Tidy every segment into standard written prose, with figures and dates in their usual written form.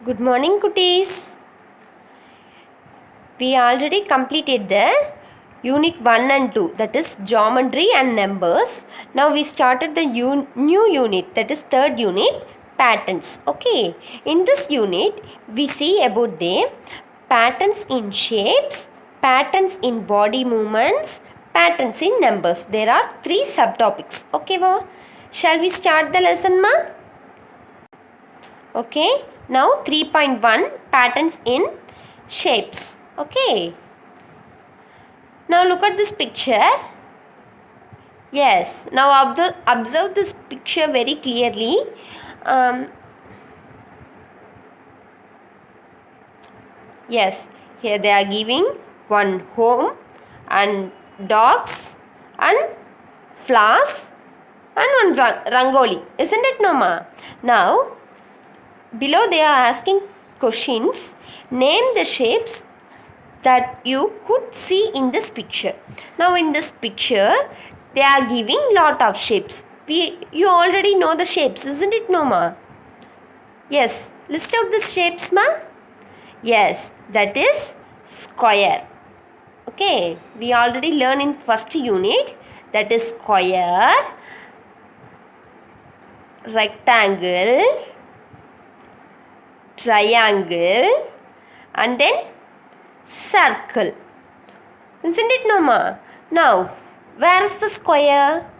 Good morning, Kutis. We already completed the unit 1 and 2, that is geometry and numbers. Now we started the new unit, that is third unit, patterns. Okay, in this unit we see about the patterns in shapes, patterns in body movements, patterns in numbers. There are 3 subtopics. Okay, shall we start the lesson, ma? Okay, now 3.1 patterns in shapes. Okay, now look at this picture. Yes, now observe this picture very clearly. Yes, here they are giving one home and dogs and flowers and one rangoli, isn't it, Noma? Now below they are asking questions. Name the shapes that you could see in this picture. Now in this picture they are giving lot of shapes. You already know the shapes, isn't it, Noma? Yes, list out the shapes, ma. Yes, that is square. Okay, we already learned in first unit, that is square, rectangle, triangle and then circle, isn't it, Noma? Now where is the square?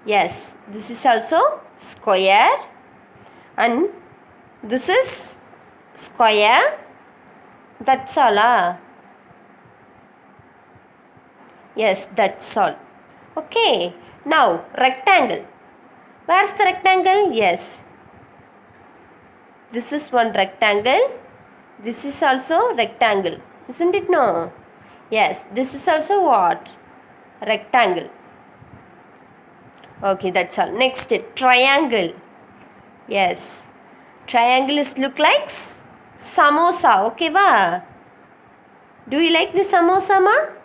Yes, this is also square and this is square. That's all. Yes, that's all. Okay, now rectangle. Where's the rectangle? Yes, this is one rectangle. This is also rectangle, isn't it? No. Yes, this is also what? Rectangle. Okay, that's all. Next, triangle. Yes, triangle is look like samosa. Okay, va? Do you like the samosa, ma?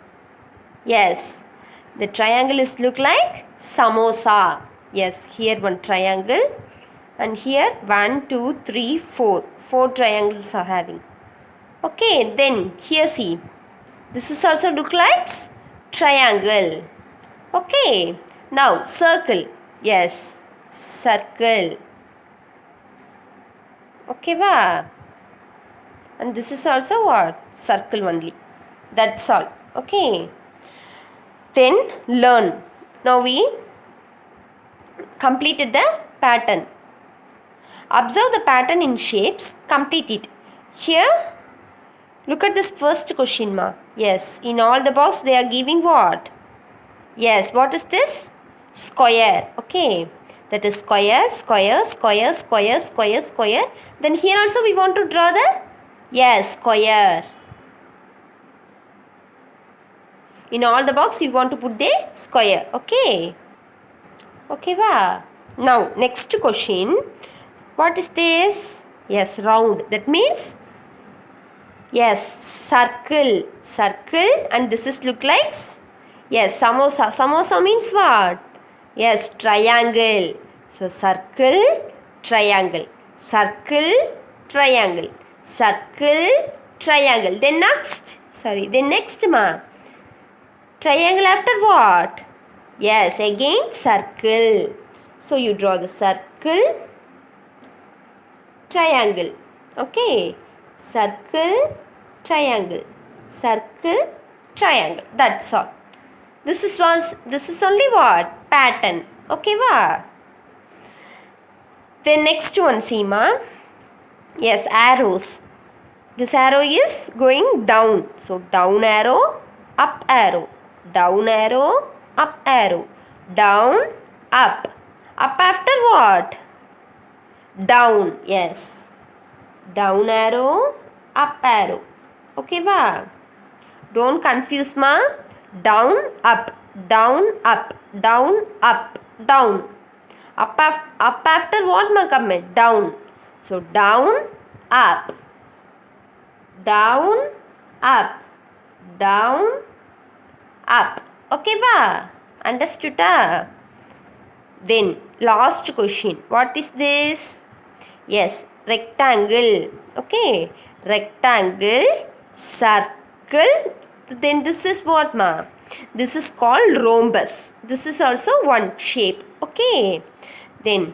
Yes, the triangle is look like samosa. Yes, here one triangle and here 1, 2, 3, 4. 4 triangles are having. Okay, then here see. This is also look like triangle. Okay, now circle. Yes, circle. Okay, va? And this is also what? Circle only. That's all. Okay. Then learn. Now we completed the pattern. Observe the pattern in shapes. Complete it. Here, look at this first question, ma. Yes, in all the box they are giving what? Yes, what is this? Square. Okay. That is square, square, square, square, square, square. Then here also we want to draw the, yes, square. In all the box you want to put the square. Okay. Okay, va? Now next question. What is this? Yes, round. That means, yes, circle. Circle and this is look like, yes, samosa. Samosa means what? Yes, triangle. So circle, triangle. Circle, triangle. Circle, triangle. Then next, ma. Triangle after what? Yes, again circle. So you draw the circle, triangle. Okay, circle, triangle, circle, triangle. That's all. This is only what? Pattern. Okay, va? Then next one, see, ma. Yes, arrows. This arrow is going down. So down arrow, up arrow, down arrow, up arrow, down, up. Up after what? Down. Yes. Down arrow, up arrow. Okay, va? Don't confuse, ma. Down, up, down, up, down, up, down. Up after what, ma, come? Down. So down, up, down, up, down, up. Okay, va? Understood? Then last question. What is this? Yes, rectangle. Okay, rectangle, circle. Then this is what ma? This is called rhombus. This is also one shape. Okay, then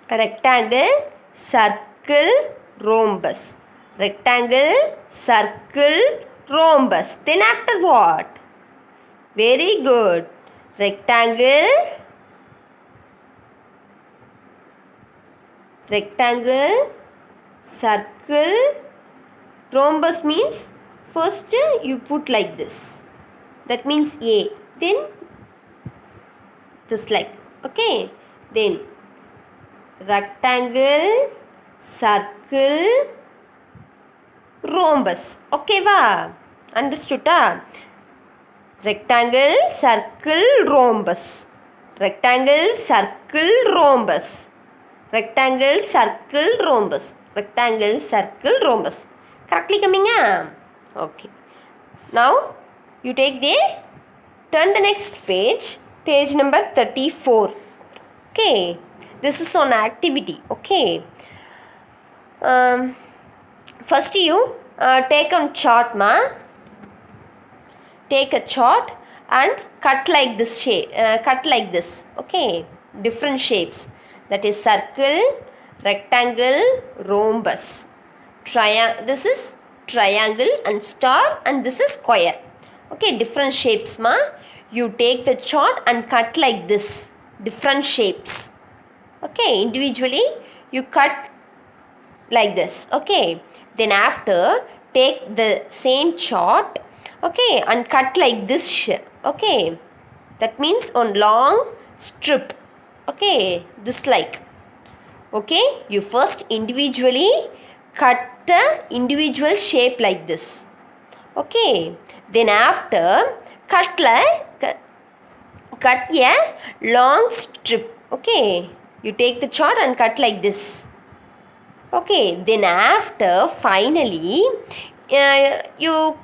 rectangle, circle, rhombus. Rectangle, circle, rhombus. Then after what? Very good. Rectangle, rectangle, circle, rhombus means first you put like this. That means A. Then this like. Okay. Then rectangle, circle, rhombus. Okay va? Understood? Rectangle, circle, rhombus. Rectangle, circle, rhombus. Rectangle, circle, rhombus. Rectangle, circle, rhombus. Correctly coming? Okay. Now you take turn the next page, page number 34. Okay. This is on activity. Okay. First you take on chart ma. Take a chart and cut like this shape. Cut like this. Okay. Different shapes. That is circle, rectangle, rhombus. This is triangle and star, and this is square. Okay, different shapes ma. You take the chart and cut like this. Different shapes. Okay, individually you cut like this. Okay, then after take the same chart. Okay, and cut like this. Okay, that means on long strip. Okay, this like. Okay, you first individually cut the individual shape like this. Okay, then after cut a long strip. Okay, you take the chart and cut like this. Okay, then after finally you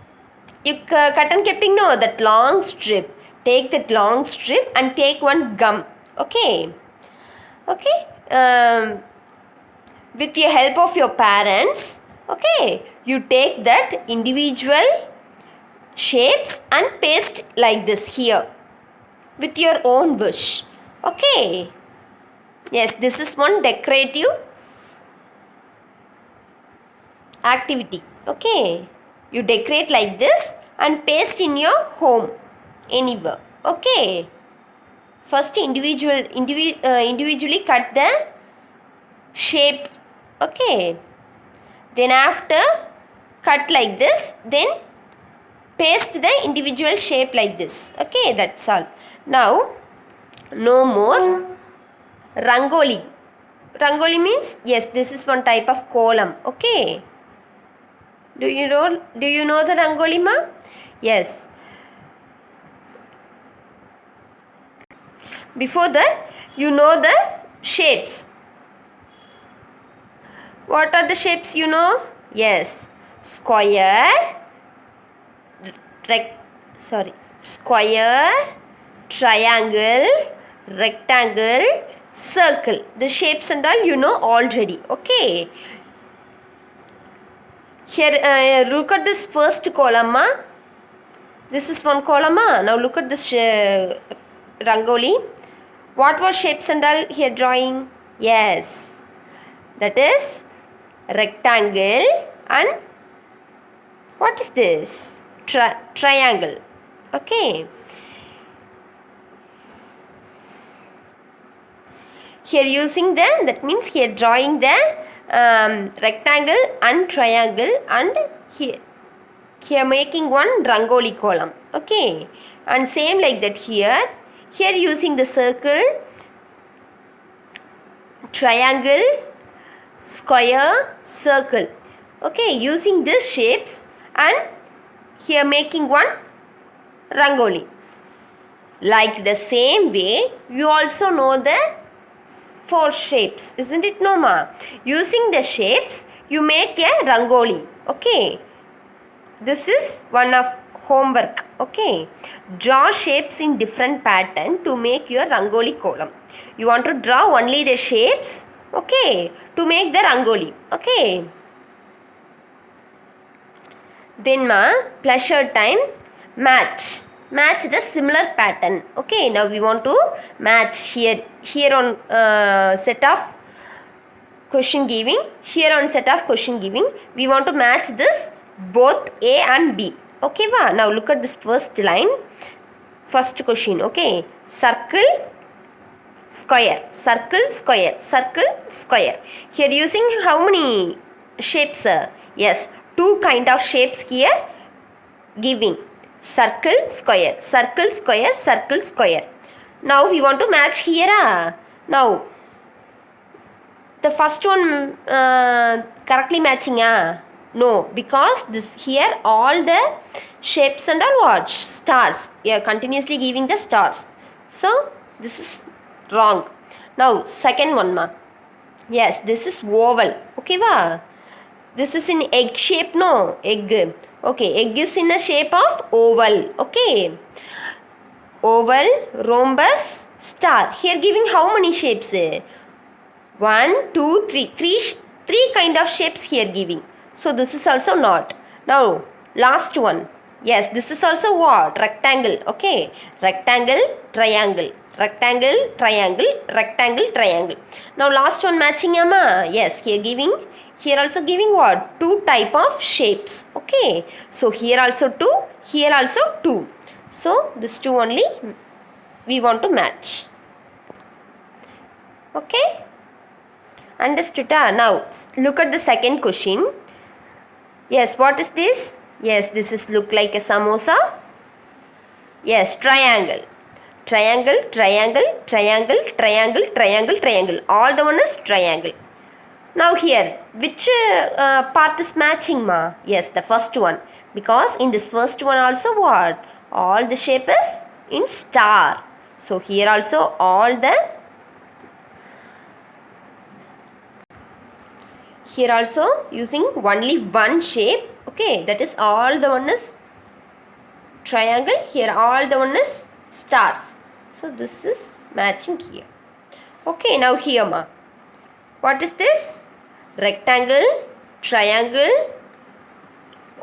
cut and keeping no that long strip. Take that long strip and take one gum. Okay. Okay. With the help of your parents, okay, you take that individual shapes and paste like this here with your own wish. Okay. Yes, this is one decorative activity. Okay, you decorate like this and paste in your home anywhere. Okay, first individually cut the shape. Okay, then after cut like this, then paste the individual shape like this. Okay, that's all. Now no more rangoli. Rangoli means, yes, this is one type of kolam. Okay, do you know the rangoli ma? Yes. Before that, you know the shapes. What are the shapes you know? Yes, square, square, triangle, rectangle, circle. The shapes and all you know already. Okay. Here, look at this first column. This is one column. Now look at this rangoli. What was shapes and all here drawing? Yes, that is rectangle and what is this? Triangle. Okay. Here using that means here drawing the rectangle and triangle, and here making one rangoli column. Okay, and same like that here using the circle, triangle, square, circle. Okay, using these shapes and here making one rangoli. Like the same way, you also know the 4 shapes, isn't it, Noma? Using the shapes, you make a rangoli. Okay, this is one of homework. Okay, draw shapes in different pattern to make your rangoli column. You want to draw only the shapes Okay, to make the rangoli. Okay. Then pleasure time, match the similar pattern. Okay, now we want to match here on set of question giving, here on set of question giving we want to match this both A and B. Okay now look at this first line, first question. Okay, circle square, circle square, circle square. Here using how many shapes? Yes, two kind of shapes here giving, circle square, circle square, circle square. Now we want to match here. Now the first one correctly matching? No, because this here all the shapes and all what? Stars. We are continuously giving the stars. So this is wrong. Now second one yes, this is oval. Okay this is in egg shape. No, egg. Okay, egg is in a shape of oval. Okay, oval, rhombus, star. Here giving how many shapes? 1, 2, 3. Three kind of shapes here giving. So this is also not. Now last one. Yes, this is also what? Rectangle. Okay, rectangle, triangle, rectangle, triangle, rectangle, triangle. Now last one matching yes, here giving, here also giving what? Two type of shapes. Okay, so here also two, here also two. So this two only we want to match. Okay, understood? Now look at the second question. Yes, what is this? Yes, this is look like a samosa. Yes, triangle, triangle, triangle, triangle, triangle, triangle, triangle. All the one is triangle. Now here, which part is matching Yes, the first one. Because in this first one also what? All the shape is in star. So here also all the, here also using only one shape. Okay, that is all the one is triangle. Here all the one is stars. So this is matching here. Okay, now here what is this? Rectangle, triangle,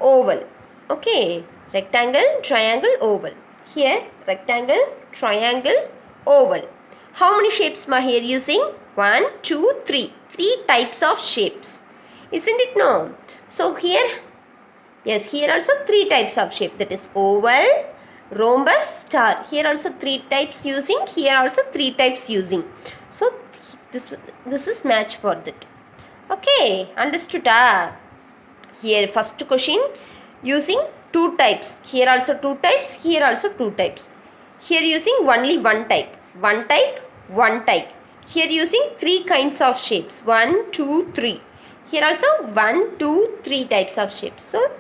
oval. Okay, rectangle, triangle, oval. Here rectangle, triangle, oval. How many shapes here using? 1, 2, 3. 3 types of shapes. Isn't it? No. So here, yes, here also 3 types of shape. That is oval, rhombus, star. Here also 3 types using. Here also 3 types using. So this is match for that. Okay, understood? Here first question using 2 types. Here also 2 types. Here also 2 types. Here using only one type. One type, one type. Here using 3 kinds of shapes. 1, 2, 3. Here also 1, 2, 3 types of shapes. So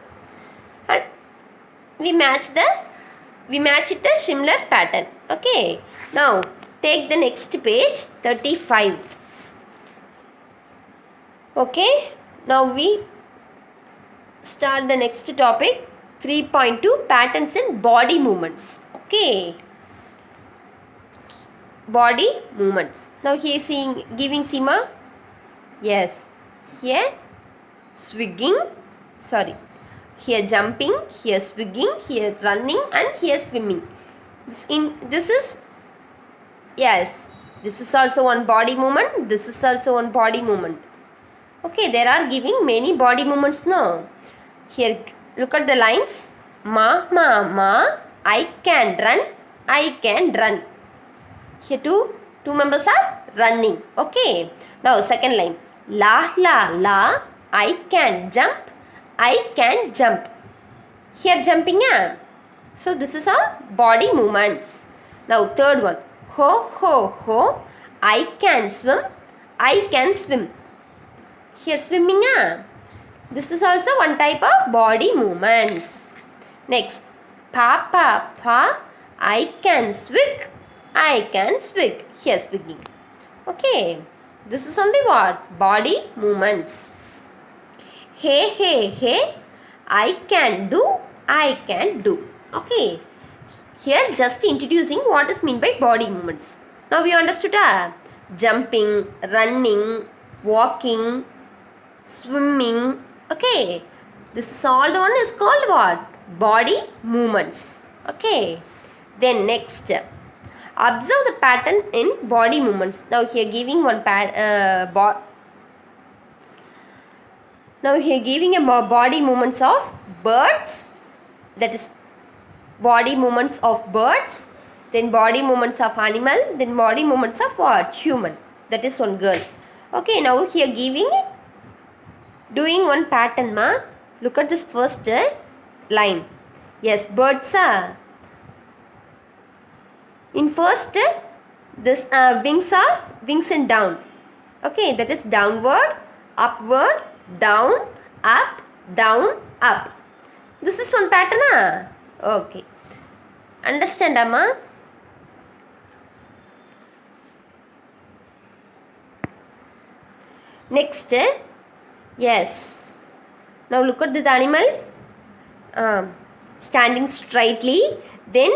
we match it the similar pattern. Okay. Now take the next page, 35. Okay. Now we start the next topic, 3.2, patterns in body movements. Okay. Body movements. Now here seeing giving Sima. Yes. Here swinging. Sorry. Here jumping, here swinging, here running, and here swimming. This is, yes, this is also one body movement. This is also one body movement. Okay, there are giving many body movements now. Here look at the lines. Ma, I can run, I can run. Here two members are running. Okay. Now second line. La, I can jump, I can jump. Here jumping. So this is our body movements. Now third one. Ho, I can swim, I can swim. Here swimming. This is also one type of body movements. Next. Pa, I can swig, I can swig. Here swigging. Okay. This is only what? Body movements. Hey, I can do, I can do. Okay. Here just introducing what is meant by body movements. Now we understood jumping, running, walking, swimming. Okay, this is all the one is called what? Body movements. Okay, then next, observe the pattern in body movements. Now here giving one now here giving a body movements of birds, that is body movements of birds, then body movements of animal, then body movements of what? Human. That is one girl. Okay, now here giving, doing one pattern ma. Look at this first line. Yes, birds are. In first, this wings are wings and down. Okay, that is downward, upward, down, up, down, up. This is one pattern ah? Okay. Understand amma? Next, yes. Now look at this animal. Standing straightly, then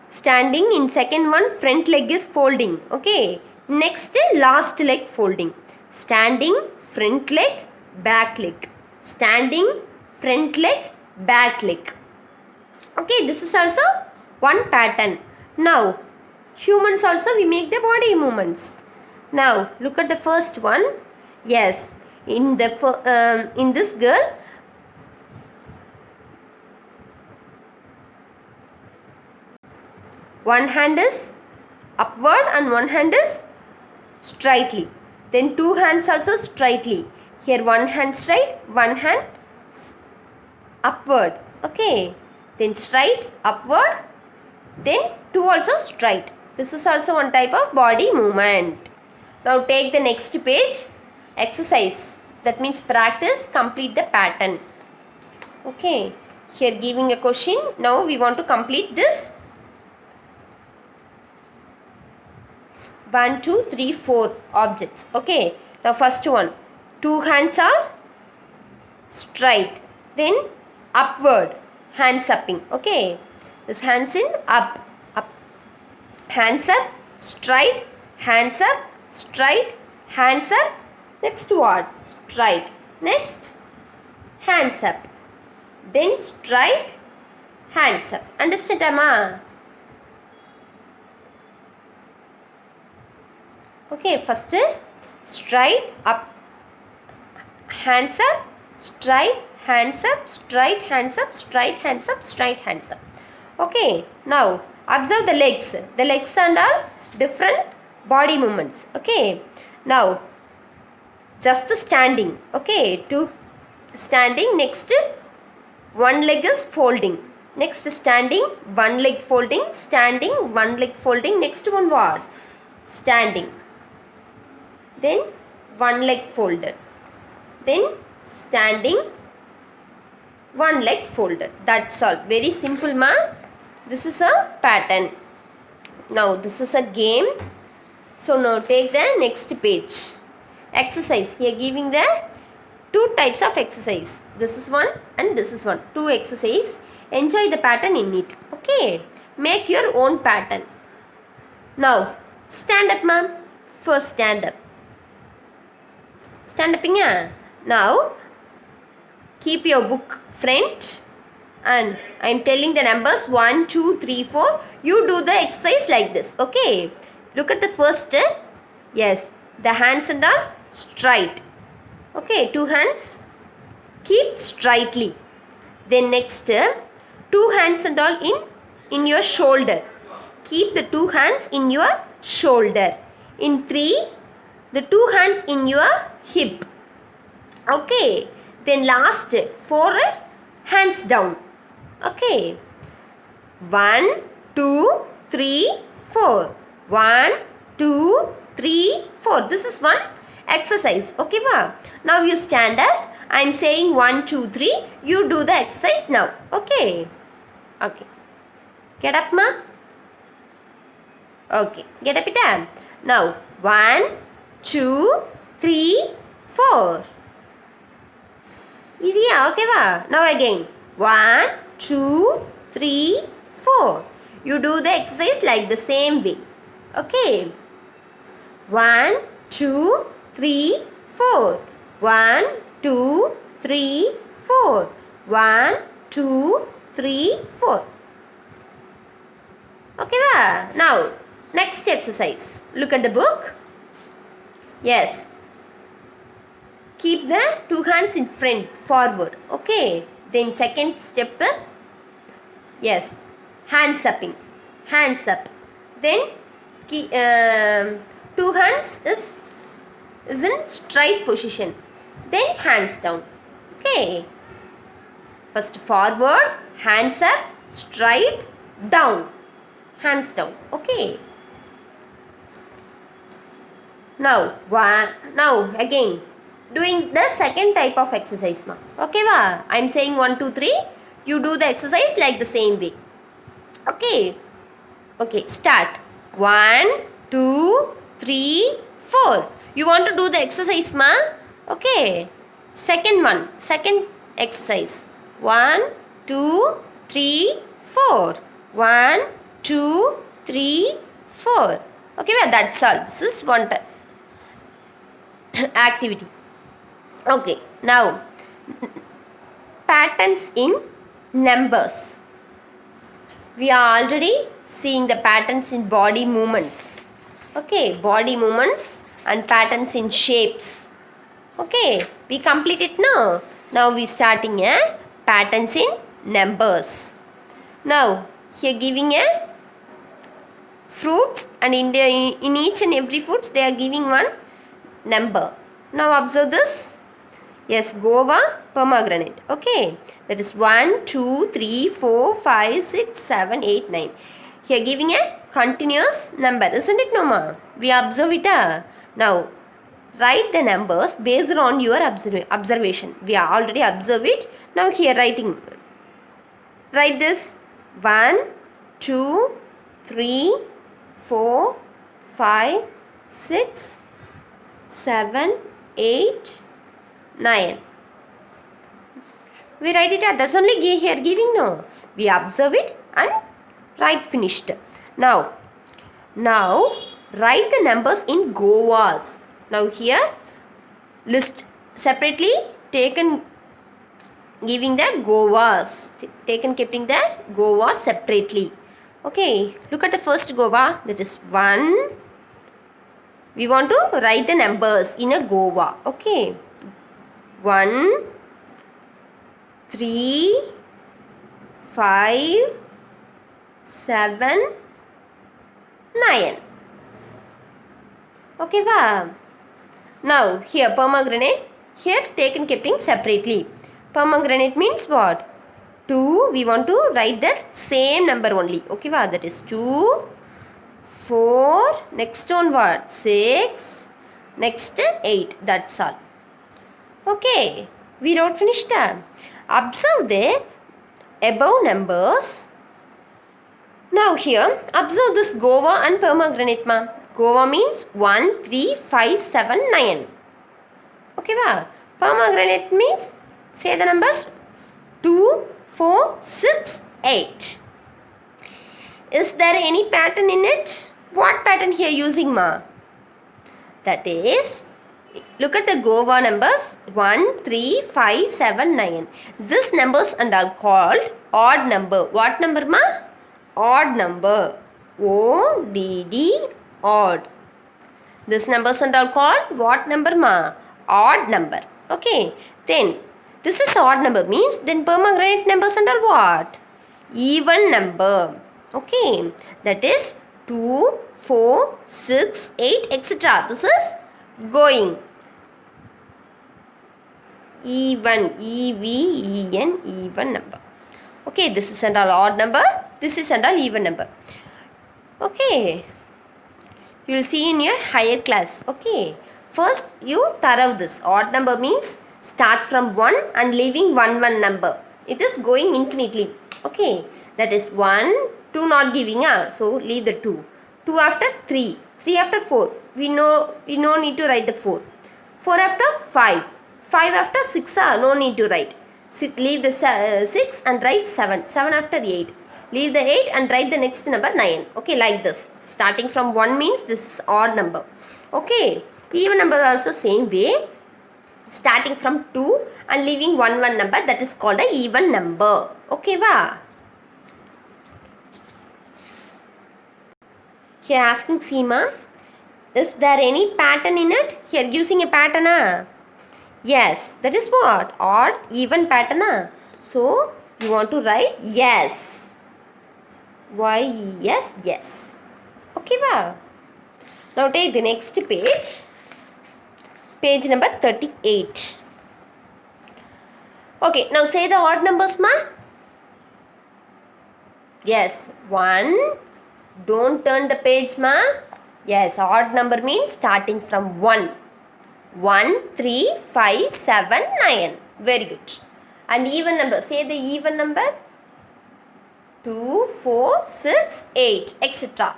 standing in second one, front leg is folding. Okay, next last leg folding. Standing, front leg, back leg. Standing, front leg, back leg. Okay, this is also one pattern. Now humans also we make the body movements. Now look at the first one. Yes, in this girl, one hand is upward and one hand is straightly. Then two hands also straightly. Here one hand straight, one hand upward. Okay. Then straight, upward. Then two also straight. This is also one type of body movement. Now take the next page. Exercise. That means practice, complete the pattern. Okay. Here giving a question. Now we want to complete this. 1, 2, 3, 4 objects. Okay. Now first one. Two hands are straight. Then upward. Hands upping. Okay. This hands in up. Up. Hands up. Straight. Hands up. Straight. Hands up. Next what? Straight. Next. Hands up. Then straight. Hands up. Understand amma? Okay, first straight up, hands up, straight, hands up, straight, hands up, straight, hands up, straight, hands up. Okay, now observe the legs. The legs and all different body movements. Okay, now just standing. Okay, two standing. Next, one leg is folding. Next, standing, one leg folding. Standing, one leg folding. Next one what? Standing. Then one leg folded, then standing, one leg folded. That's all. Very simple ma. This is a pattern. Now this is a game. So now take the next page. Exercise. Here giving the two types of exercise. This is one and this is one. Two exercise. Enjoy the pattern in it. Okay. Make your own pattern. Now stand up ma'am. First stand up. Stand up inga. Now keep your book front and I am telling the numbers 1, 2, 3, 4. You do the exercise like this. Okay. Look at the first. Yes. The hands and are straight. Okay. Two hands. Keep straightly. Then next. Two hands and all in your shoulder. Keep the two hands in your shoulder. In 3. The two hands in your hip. Okay. Then last 4 hands down. Okay. 1, 2, 3, 4. 1, 2, 3, 4. This is one exercise. Okay ma. Now you stand up. I am saying 1, 2, 3. You do the exercise now. Okay. Okay. Get up ma. Okay. Get up it up. Now 1, 2, 3, 4. Easy, okay ba? Now again. 1, 2, 3, 4. You do the exercise like the same way. Okay. 1, 2, 3, 4. 1, 2, 3, 4. 1, 2, 3, 4. Okay, va? Now, next exercise. Look at the book. Yes. Keep the two hands in front, forward. Okay. Then second step. Yes. Hands upping. Hands up. Then two hands is in straight position. Then hands down. Okay. First forward, hands up, straight, down. Hands down. Okay. Now again doing the second type of exercise ma. Okay va? I am saying 1, 2, 3. You do the exercise like the same way. Okay. Okay, start. 1, 2, 3, 4. You want to do the exercise ma? Okay. Second exercise. 1, 2, 3, 4. 1, 2, 3, 4. Okay, well, that's all. This is one activity. Okay, now patterns in numbers. We are already seeing the patterns in body movements. Okay, body movements and patterns in shapes. Okay, we complete it now. Now we starting a patterns in numbers. Now here giving a fruits, and in each and every fruits they are giving one number. Now observe this. Yes, guava, pomegranate. Okay, that is 1, 2, 3, 4, 5, 6, 7, 8, 9. Here giving a continuous number, isn't it, Noma? We observe it. Now write the numbers based on your observation. We are already observed it. Now here writing. Write this 1, 2, 3, 4, 5, 6, 7, 8, 9. We write it at that's only here giving no. We observe it and write finished. Now write the numbers in Govas. Now here list separately taken giving the Govas. Taken keeping the Govas separately. Okay, look at the first Gova, that is 1. We want to write the numbers in a Gova. Okay, 1, 3, 5, 7, 9. Okay, va? Now here pomegranate, here taken keeping separately. Pomegranate means what? 2. We want to write that same number only. Okay, va? That is 2, 4. Next one what? 6. Next 8. That's all. Okay, we wrote finished. Observe the above numbers. Now here observe this guava and pomegranate ma. Guava means 1, 3, 5, 7, 9. Okay va? Pomegranate means say the numbers 2, 4, 6, 8. Is there any pattern in it? What pattern here using ma? That is, look at the guava numbers 1, 3, 5, 7, 9. These numbers and are called odd number. What number ma? Odd number. O-D-D, odd. These numbers and are called what number ma? Odd number. Okay. Then this is odd number means then pomegranate numbers and are what? Even number. Okay. That is 2, 4, 6, 8, etc. This is going. Even. E-V-E-N. Even number. Okay. This is and all odd number. This is and all even number. Okay. You will see in your higher class. Okay. First you thorough this. Odd number means start from 1 and leaving 1 number. It is going infinitely. Okay. That is 1, 2 not giving. So leave the 2. 2 after 3. 3 after 4. We no need to write the 4. 4 after 5. 5 after 6. No need to write. Leave the 6 and write 7. 7 after 8. Leave the 8 and write the next number 9. Okay, like this. Starting from 1 means this is odd number. Okay, even number also same way. Starting from 2 and leaving 1 number, that is called a even number. Okay, va? Here asking Seema, is there any pattern in it? Here using a pattern. Yes, that is what? Odd, even pattern. So, you want to write yes. Why yes, yes. Okay, va? Now take the next page. Page number 38. Okay, now say the odd numbers, ma. Yes, 1. Don't turn the page, ma. Yes, odd number means starting from 1. 1, 3, 5, 7, 9. Very good. And even number, say the even number. 2, 4, 6, 8, etc.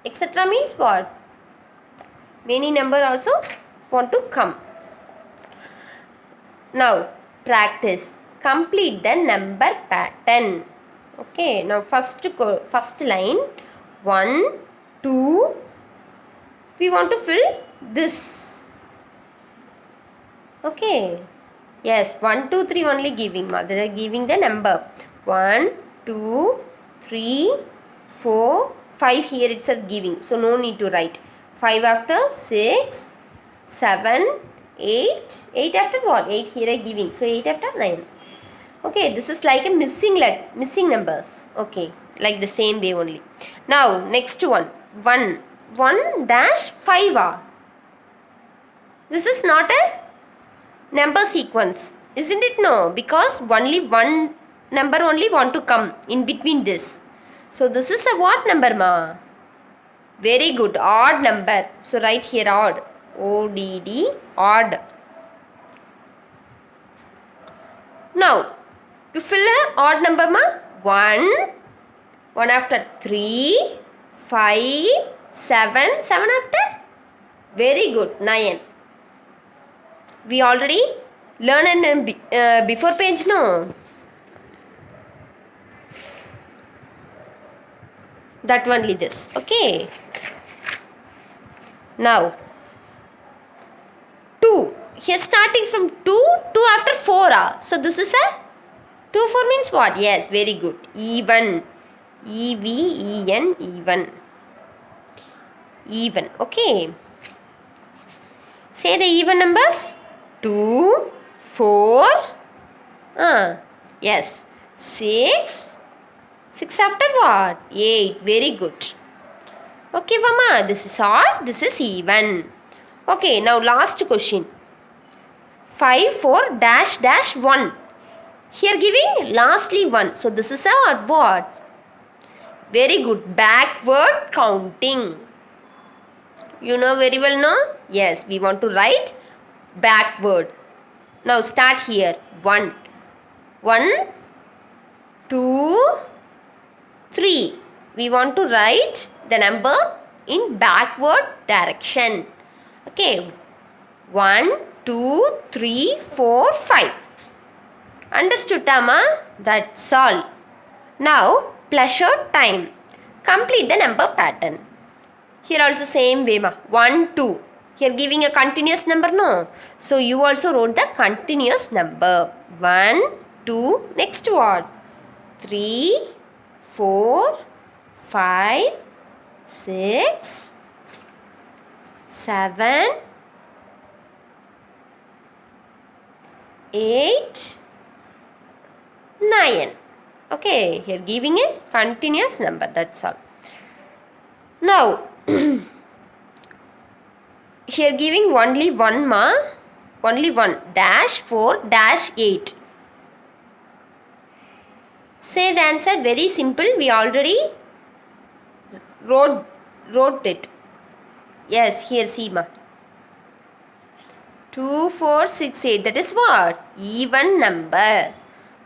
Etc. means what? Many number also want to come. Now, practice. Complete the number pattern. Okay, now first line. 1, 2. We want to fill this. Okay. Yes, 1, 2, 3 only giving. Mother are giving the number. 1, 2, 3, 4, 5 here itself giving. So, no need to write. 5 after 6, 7, 8. 8 after what? 8 here are giving. So, 8 after 9. Okay, this is like a missing numbers. Okay, like the same way only. Now, next one. 1 dash 5. This is not a number sequence. Isn't it? No, because only one number only want to come in between this. So, this is a what number, ma? Very good. Odd number. So, write here odd. O-D-D, odd. Now, you fill a odd number, ma? 1 after 3, 5, 7 after? Very good, 9. We already learned in before page, no? That only this, okay? Now, 2. Here starting from 2 after 4. So, this is a 2, 4 means what? Yes, very good. Even. E-V-E-N, even. Even, okay. Say the even numbers. 2, 4. Yes. 6. 6 after what? 8. Very good. Okay, Vama. This is odd. This is even. Okay, now last question. 5, 4, dash, dash, 1. Here giving lastly 1. So, this is a what? Very good. Backward counting. You know very well, no? Yes, we want to write backward. Now, start here. 1. 1, 2, 3. We want to write the number in backward direction. Okay. 1, 2, 3, 4, 5. Understood, Tama? That's all. Now, pleasure time. Complete the number pattern. Here also same way, ma. 1, 2. Here giving a continuous number, no? So, you also wrote the continuous number. 1, 2. Next what? 3, 4, 5, 6, 7, 8, 9. Okay, here giving a continuous number, that's all. Now, here giving only 1, ma. Only 1. Dash 4, dash 8. Say the answer, very simple. We already wrote it. Yes, here see, ma. 2, 4, 6, 8. That is what? Even number.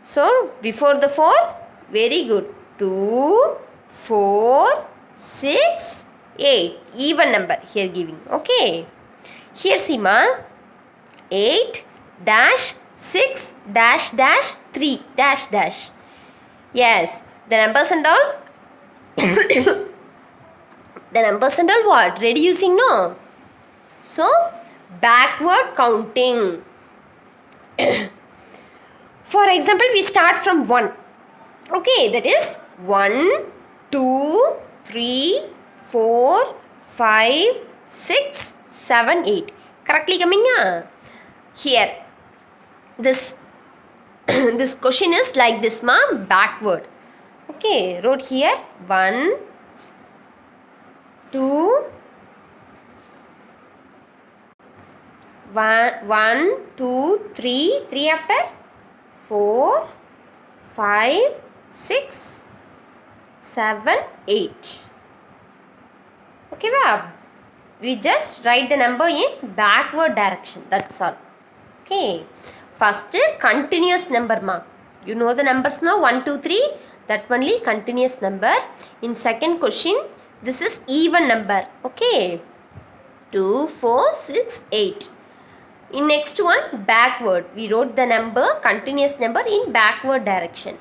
So, before the 4, very good. 2, 4, 6, 8. Even number here giving. Okay. Here see, ma. 8, dash, 6, dash, dash, 3, dash, dash. Yes. The numbers and all. The numbers and all what? Reducing, no? So, backward counting. For example, we start from 1. Okay, that is 1, 2, 3, 4, 5, 6, 7, 8. Correctly coming, here. This this question is like this, ma, backward. Okay, wrote here 1, 2, 1, 2, 3, 3 after 4, 5, 6, 7, 8. Okay, wow. We just write the number in backward direction. That's all. Okay. First, continuous number, ma. You know the numbers now, 1, 2, 3. That only continuous number. In second question, this is even number. Okay. 2, 4, 6, 8. In next one, backward. We wrote the number, continuous number in backward direction.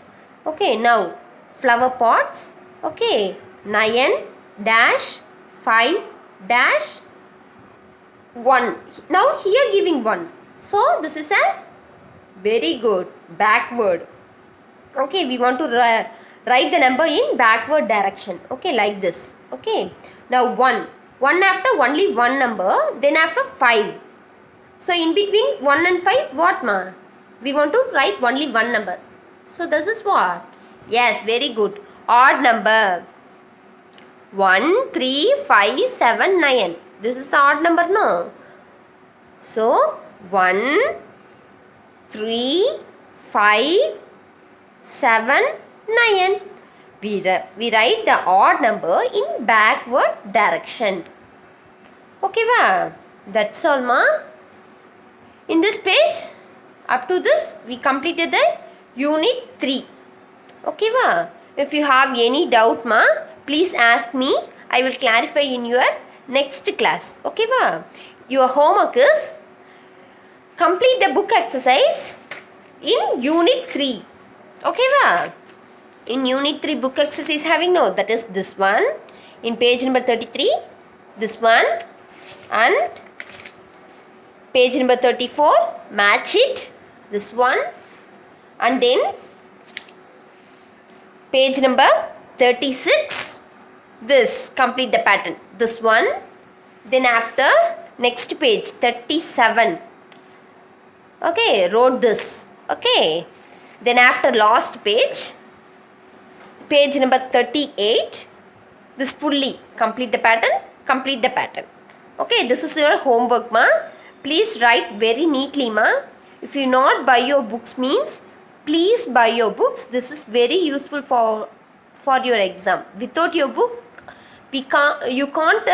Okay. Now, flower pots. Okay. 9 dash 5 dash 1. Now here giving 1. So this is a very good backward. Okay, we want to write the number in backward direction. Okay, like this. Okay. Now 1. 1 after only one number. Then after 5. So in between 1 and 5, what, ma? We want to write only one number. So this is what? Yes, very good. Odd number. 1, 3, 5, 7, 9. This is odd number, no? So 1, 3, 5, 7, 9. We write the odd number in backward direction. Okay, va? That's all, ma. In this page, up to this, we completed the unit 3. Okay, va? If you have any doubt, ma, please ask me. I will clarify in your next class. Okay, va? Your homework is complete the book exercise in unit 3. Okay, va? In unit 3 book exercise having no, that is this one. In page number 33, this one. And page number 34, match it, this one. And then page number 36, this, complete the pattern, this one. Then after, next page 37. Okay, wrote this. Okay. Then after last page, page number 38, this fully complete the pattern, complete the pattern. Okay, this is your homework, ma. Please write very neatly, ma. If you not buy your books means, please buy your books. This is very useful for your exam. Without your book, you can't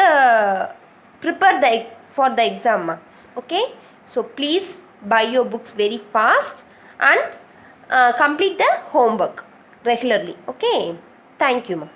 prepare for the exam, ma. Okay, so please buy your books very fast and complete the homework regularly. Okay, thank you, ma.